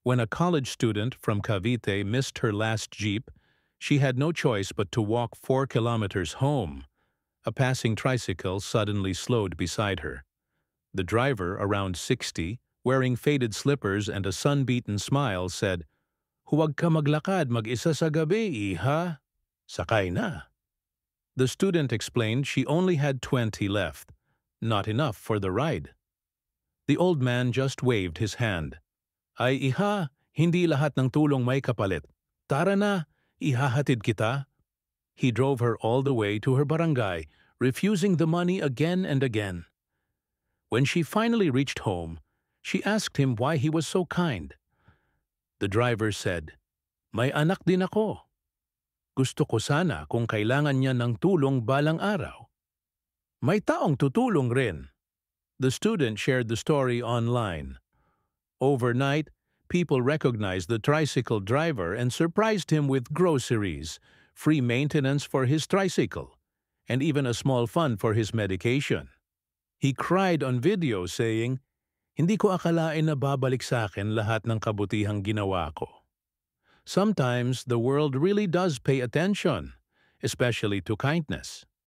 When a college student from Cavite missed her last jeep, she had no choice but to walk 4 kilometers home. A passing tricycle suddenly slowed beside her. The driver, around 60, wearing faded slippers and a sun-beaten smile, said, "Huwag ka maglakad mag-isa sa gabi, iha. Sakay na." The student explained she only had 20 left, not enough for the ride. The old man just waved his hand. "Ay iha, hindi lahat ng tulong may kapalit. Tara na, ihahatid kita." He drove her all the way to her barangay, refusing the money again and again. When she finally reached home, she asked him why he was so kind. The driver said, "May anak din ako. Gusto ko sana kung kailangan niya ng tulong balang araw. May taong tutulong rin." The student shared the story online. Overnight, people recognized the tricycle driver and surprised him with groceries, free maintenance for his tricycle, and even a small fund for his medication. He cried on video saying, "Hindi ko akalain na babalik sa akin lahat ng kabutihang ginawa ko." Sometimes the world really does pay attention, especially to kindness.